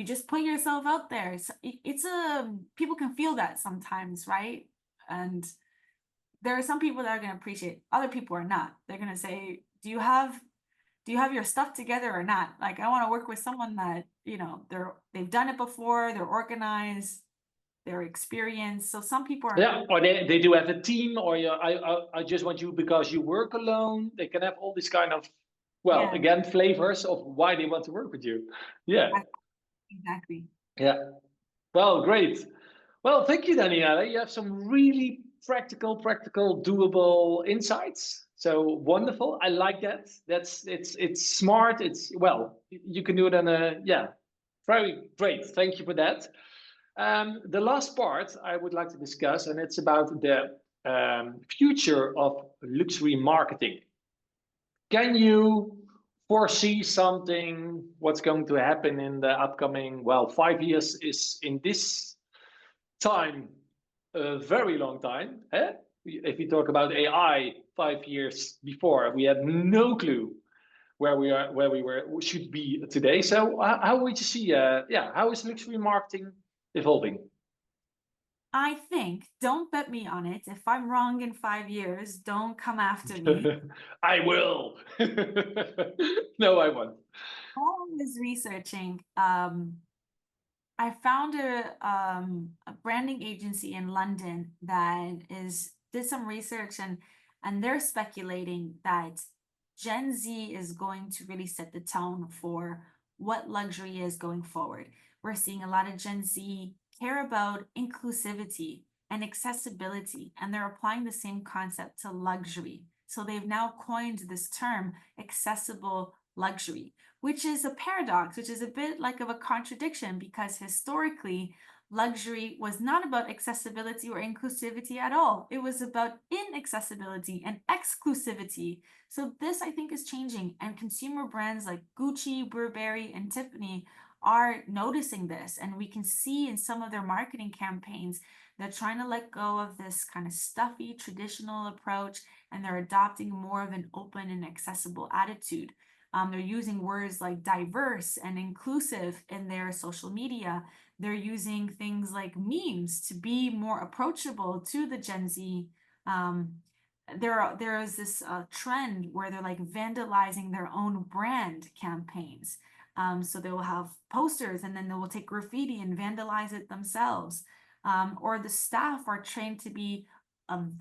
just put yourself out there." So it's a, people can feel that sometimes, right? And there are some people that are going to appreciate, other people are not. They're going to say, do you have your stuff together or not? Like, I want to work with someone that, they've done it before, they're organized, they're experienced. So some people are, Yeah, or they do have a team, or I just want you because you work alone. They can have all these kind of, well, yeah, again, flavors of why they want to work with you. Yeah, exactly. yeah. Well, great. Well, thank you, Daniela. You have some really practical, doable insights. So wonderful. I like that. It's smart. It's, well, you can do it in a, yeah, very great. Thank you for that. The last part I would like to discuss, and it's about the future of luxury marketing. Can you foresee something? What's going to happen in the upcoming, well, 5 years is in this time a very long time. Eh? If you talk about AI 5 years before, we had no clue where we should be today. So how would you see? How is luxury marketing evolving? I think, don't bet me on it. If I'm wrong in 5 years, don't come after me. I will. No, I won't. While I was researching, I found a branding agency in London that did some research, and they're speculating that Gen Z is going to really set the tone for what luxury is going forward. We're seeing a lot of Gen Z care about inclusivity and accessibility, and they're applying the same concept to luxury. So they've now coined this term, accessible luxury, which is a paradox, which is a bit like of a contradiction, because historically, luxury was not about accessibility or inclusivity at all. It was about inaccessibility and exclusivity. So this, I think, is changing, and consumer brands like Gucci, Burberry, and Tiffany are noticing this, and we can see in some of their marketing campaigns they're trying to let go of this kind of stuffy traditional approach, and they're adopting more of an open and accessible attitude. They're using words like diverse and inclusive in their social media. They're using things like memes to be more approachable to the Gen Z. There is this trend where they're like vandalizing their own brand campaigns. So they will have posters, and then they will take graffiti and vandalize it themselves. Or the staff are trained to be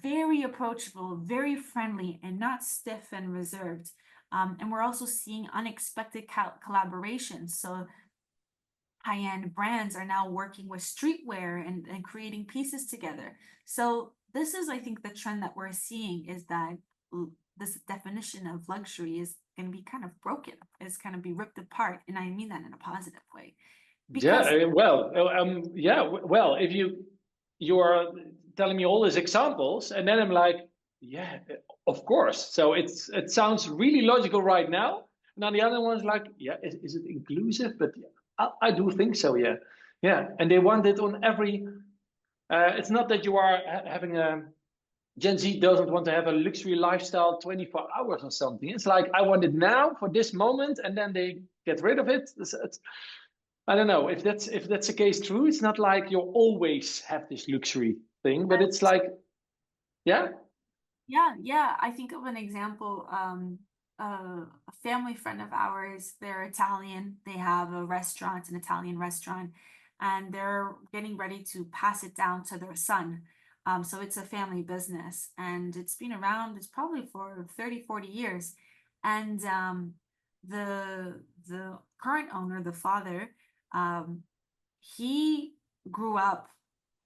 very approachable, very friendly, and not stiff and reserved. And we're also seeing unexpected collaborations. So high-end brands are now working with streetwear and creating pieces together. So this is, I think, the trend that we're seeing, is that this definition of luxury is going to be kind of broken. It's going to be ripped apart. And I mean that in a positive way. Because Well, if you're telling me all these examples, and then I'm like, yeah, of course. So it sounds really logical right now. And on the other one's like, yeah, is it inclusive? But yeah, I do think so. Yeah, yeah. And they want it on every. It's not that you are having a Gen Z doesn't want to have a luxury lifestyle 24 hours or something. It's like, I want it now for this moment, and then they get rid of it. I don't know if that's the case. True, it's not like you always have this luxury thing, but it's like, yeah. yeah, I think of an example. A family friend of ours, they're Italian. They have a restaurant, an Italian restaurant, and they're getting ready to pass it down to their son. So it's a family business, and it's been around, it's probably for 30, 40 years. And the current owner, the father, he grew up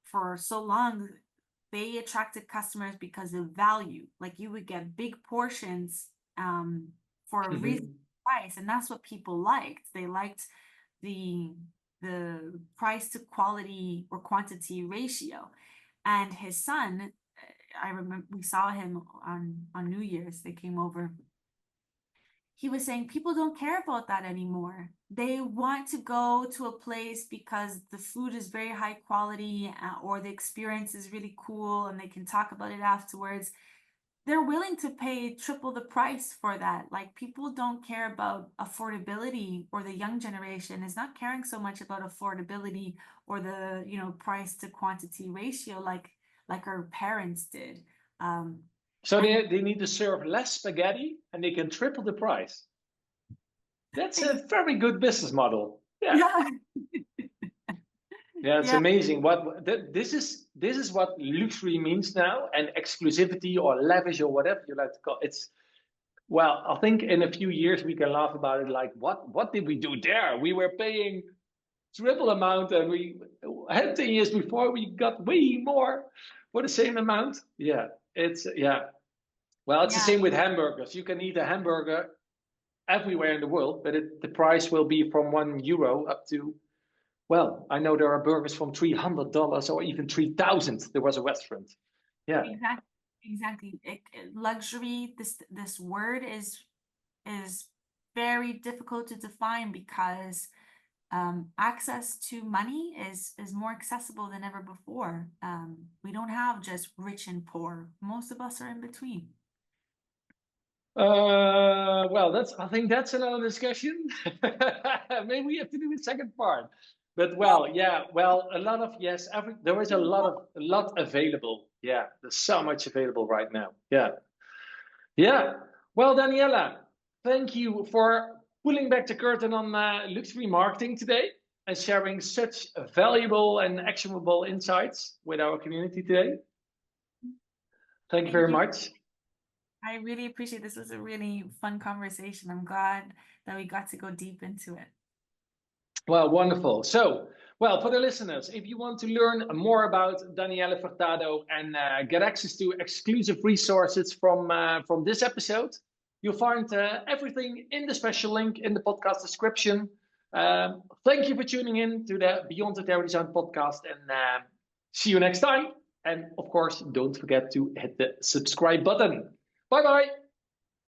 for so long. They attracted customers because of value. Like, you would get big portions for a reasonable price, and that's what people liked. They liked the price to quality or quantity ratio. And his son, I remember we saw him on New Year's. They came over. He was saying people don't care about that anymore. They want to go to a place because the food is very high quality, or the experience is really cool, and they can talk about it afterwards. They're willing to pay triple the price for that. Like, people don't care about affordability, or the young generation is not caring so much about affordability or the, price to quantity ratio like our parents did. So And they need to serve less spaghetti, and they can triple the price. That's a very good business model. Yeah. yeah, Yeah, it's yeah, amazing. This is what luxury means now, and exclusivity or lavish or whatever you like to call it. It's, well, I think in a few years we can laugh about it. Like, what did we do there? We were paying triple amount, and we had 10 years before we got way more for the same amount. Yeah, it's yeah. Well, it's the yeah. same with hamburgers. You can eat a hamburger everywhere in the world, but the price will be from €1 up to, well, I know there are burgers from $300 or even 3,000. There was a restaurant. Yeah. Exactly, exactly. Luxury, this word is very difficult to define, because access to money is more accessible than ever before. We don't have just rich and poor. Most of us are in between. Well, I think that's another discussion. Maybe we have to do the second part. But Well, well, yeah, well, a lot of yes, there is a lot available. Yeah, there's so much available right now. Yeah. Yeah. Well, Daniela, thank you for pulling back the curtain on luxury marketing today and sharing such valuable and actionable insights with our community today. Thank you thank very you. much. I really appreciate this. Was a really fun conversation. I'm glad that we got to go deep into it. Well, wonderful. So, well, for the listeners, if you want to learn more about Daniela Furtado and get access to exclusive resources from this episode, you'll find everything in the special link in the podcast description. Thank you for tuning in to the Beyond Interior Design podcast, and see you next time. And of course, don't forget to hit the subscribe button. Bye bye.